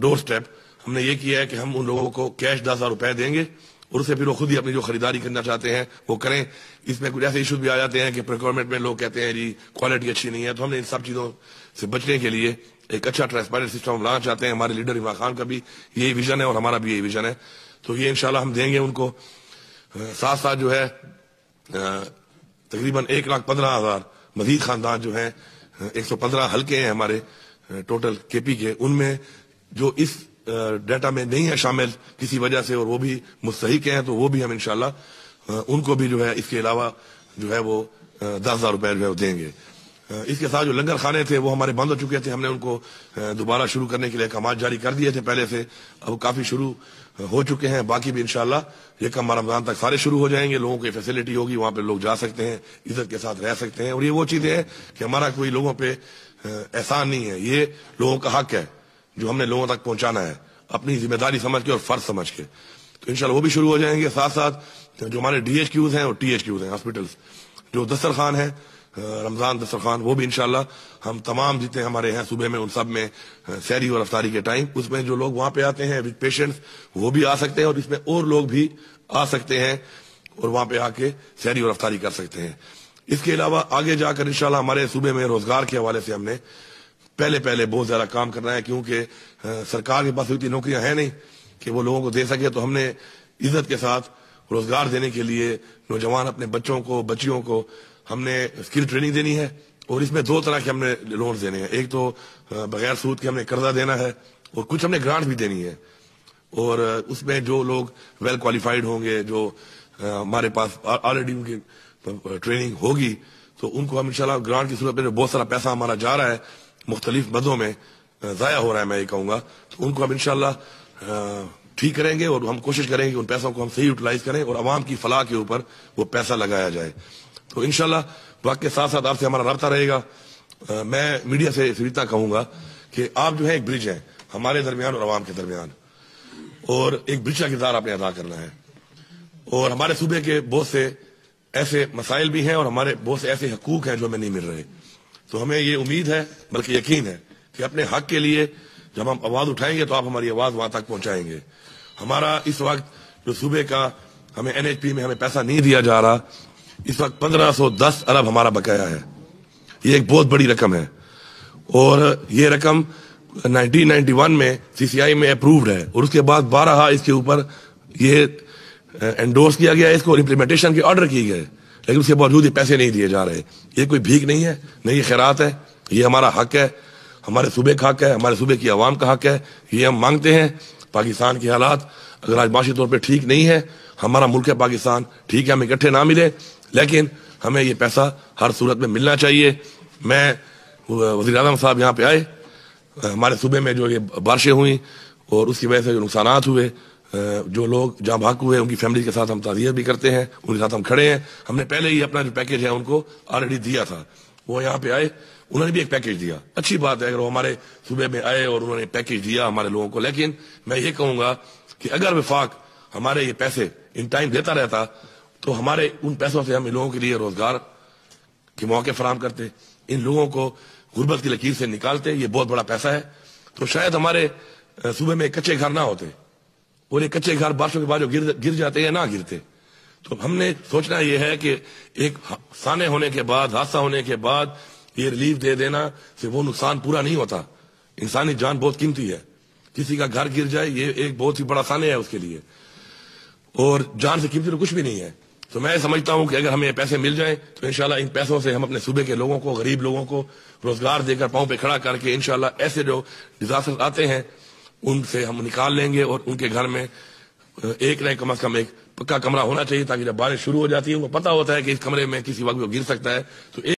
ڈور step ہم نے یہ کیا ہے کہ ہم ان لوگوں کو کیش 10,000 روپے دیں گے اور اسے پھر وہ خود ہی اپنی جو خریداری کرنا چاہتے ہیں وہ کریں. اس میں کچھ ایسے ایشوز بھی آ جاتے ہیں کہ پروکیورمنٹ میں لوگ کہتے ہیں جی کوالٹی اچھی نہیں ہے, تو ہم نے ان سب چیزوں سے بچنے کے لیے ایک اچھا ٹرانسپیرنٹ سسٹم لانا چاہتے ہیں. ہمارے لیڈر عمران خان کا بھی یہی ویژن ہے اور ہمارا بھی یہی ویژن ہے, تو یہ انشاءاللہ ہم دیں گے ان کو. ساتھ ساتھ جو ہے تقریباً 1,15,000 مزید خاندان جو ہیں, 115 حلقے ہیں ہمارے ٹوٹل کے پی کے, ان میں جو اس ڈیٹا میں نہیں ہے شامل کسی وجہ سے اور وہ بھی مستحق ہیں, تو وہ بھی ہم انشاءاللہ ان کو بھی جو ہے اس کے علاوہ جو ہے وہ 10,000 روپے جو ہے وہ دیں گے. اس کے ساتھ جو لنگر خانے تھے وہ ہمارے بند ہو چکے تھے, ہم نے ان کو دوبارہ شروع کرنے کے لیے احکامات جاری کر دیے تھے پہلے سے, اب کافی شروع ہو چکے ہیں. باقی بھی انشاءاللہ یکم رمضان تک سارے شروع ہو جائیں گے. لوگوں کی فیسلٹی ہوگی, وہاں پہ لوگ جا سکتے ہیں, عزت کے ساتھ رہ سکتے ہیں. اور یہ وہ چیزیں ہیں کہ ہمارا کوئی لوگوں پہ احسان نہیں ہے, یہ لوگوں کا حق ہے جو ہم نے لوگوں تک پہنچانا ہے اپنی ذمہ داری سمجھ کے اور فرض سمجھ کے. تو انشاءاللہ وہ بھی شروع ہو جائیں گے. ساتھ ساتھ جو ہمارے ڈی ایچ کیوز ہیں اور ٹی ایچ کیوز ہیں, ہاسپٹلس, جو دسترخوان ہے رمضان دسترخوان, وہ بھی انشاءاللہ ہم تمام جتنے ہمارے ہیں صوبے میں ان سب میں سحری اور افطاری کے ٹائم اس میں جو لوگ وہاں پہ آتے ہیں وتھ پیشنٹس وہ بھی آ سکتے ہیں, اور اس میں اور لوگ بھی آ سکتے ہیں اور وہاں پہ آ کے سحری اور افطاری کر سکتے ہیں. اس کے علاوہ آگے جا کر انشاءاللہ ہمارے صوبے میں روزگار کے حوالے سے ہم نے پہلے بہت زیادہ کام کرنا ہے, کیونکہ سرکار کے پاس اتنی نوکریاں ہیں نہیں کہ وہ لوگوں کو دے سکے. تو ہم نے عزت کے ساتھ روزگار دینے کے لیے نوجوان اپنے بچوں کو بچیوں کو ہم نے اسکل ٹریننگ دینی ہے, اور اس میں 2 طرح کے ہم نے لونز دینے ہیں. ایک تو بغیر سود کے ہم نے قرضہ دینا ہے, اور کچھ ہم نے گرانٹ بھی دینی ہے. اور اس میں جو لوگ ویل کوالیفائڈ ہوں گے, جو ہمارے پاس آلریڈی ان کی ٹریننگ ہوگی, تو ان کو ہم انشاءاللہ گرانٹ کی صورت میں بہت سارا پیسہ ہمارا جا رہا ہے مختلف مدوں میں ضائع ہو رہا ہے میں یہ کہوں گا, تو ان کو ہم انشاءاللہ ٹھیک کریں گے, اور ہم کوشش کریں گے کہ ان پیسوں کو ہم صحیح یوٹیلائز کریں اور عوام کی فلاح کے اوپر وہ پیسہ لگایا جائے. تو انشاءاللہ وقت کے ساتھ ساتھ آپ سے ہمارا رابطہ رہے گا. میں میڈیا سے اتنا کہوں گا کہ آپ جو ہے ایک برج ہیں ہمارے درمیان اور عوام کے درمیان, اور ایک برج کا کردار آپ نے ادا کرنا ہے. اور ہمارے صوبے کے بہت سے ایسے مسائل بھی ہیں اور ہمارے بہت سے ایسے حقوق ہیں جو ہمیں نہیں مل رہے. تو ہمیں یہ امید ہے بلکہ یقین ہے کہ اپنے حق کے لیے جب ہم آواز اٹھائیں گے تو آپ ہماری آواز وہاں تک پہنچائیں گے. ہمارا اس وقت جو صوبے کا ہمیں این ایچ پی میں ہمیں پیسہ نہیں دیا جا رہا, اس وقت 1510 ارب ہمارا بقایا ہے. یہ ایک بہت بڑی رقم ہے, اور یہ رقم 1991 میں سی سی آئی میں اپرووڈ ہے, اور اس کے بعد 12 اس کے اوپر یہ انڈورس کیا گیا, اس کو امپلیمنٹیشن کے آرڈر کیے گئے, لیکن اس کے باوجود یہ پیسے نہیں دیے جا رہے. یہ کوئی بھیک نہیں ہے, نہیں یہ خیرات ہے, یہ ہمارا حق ہے, ہمارے صوبے کا حق ہے, ہمارے صوبے کی عوام کا حق ہے. یہ ہم مانگتے ہیں. پاکستان کے حالات اگر آج معاشی طور پہ ٹھیک نہیں ہے, ہمارا ملک ہے پاکستان, ٹھیک ہے ہم اکٹھے نہ ملے, لیکن ہمیں یہ پیسہ ہر صورت میں ملنا چاہیے. میں وزیر اعظم صاحب یہاں پہ آئے, ہمارے صوبے میں جو یہ بارشیں ہوئیں اور اس کی وجہ سے جو نقصانات ہوئے, جو لوگ جہاں بھاگ ہوئے ان کی فیملی کے ساتھ ہم تعزیت بھی کرتے ہیں, ان کے ساتھ ہم کھڑے ہیں. ہم نے پہلے ہی اپنا جو پیکیج ہے ان کو آلریڈی دیا تھا. وہ یہاں پہ آئے, انہوں نے بھی ایک پیکیج دیا. اچھی بات ہے اگر وہ ہمارے صوبے میں آئے اور انہوں نے پیکیج دیا ہمارے لوگوں کو, لیکن میں یہ کہوں گا کہ اگر وفاق ہمارے یہ پیسے ان ٹائم دیتا رہتا تو ہمارے ان پیسوں سے ہم ان لوگوں کے لیے روزگار کے موقع فراہم کرتے, ان لوگوں کو غربت کی لکیر سے نکالتے. یہ بہت بڑا پیسہ ہے. تو شاید ہمارے صوبے میں کچے گھر نہ ہوتے, اور یہ کچے گھر بارشوں کے بعد جو گر جاتے ہیں نہ گرتے. تو ہم نے سوچنا یہ ہے کہ ایک سانے ہونے کے بعد, حادثہ ہونے کے بعد یہ ریلیف دے دینا سے وہ نقصان پورا نہیں ہوتا. انسانی جان بہت قیمتی ہے. کسی کا گھر گر جائے یہ ایک بہت ہی بڑا سانے ہے اس کے لیے, اور جان سے قیمتی تو کچھ بھی نہیں ہے. تو میں سمجھتا ہوں کہ اگر ہمیں پیسے مل جائیں تو انشاءاللہ ان پیسوں سے ہم اپنے صوبے کے لوگوں کو, غریب لوگوں کو روزگار دے کر پاؤں پہ کھڑا کر کے انشاءاللہ ایسے جو ڈیزاسٹر آتے ہیں ان سے ہم نکال لیں گے, اور ان کے گھر میں ایک نہ کم از کم ایک پکا کمرہ ہونا چاہیے, تاکہ جب بارش شروع ہو جاتی ہے ان کو پتہ ہوتا ہے کہ اس کمرے میں کسی وقت وہ گر سکتا ہے. تو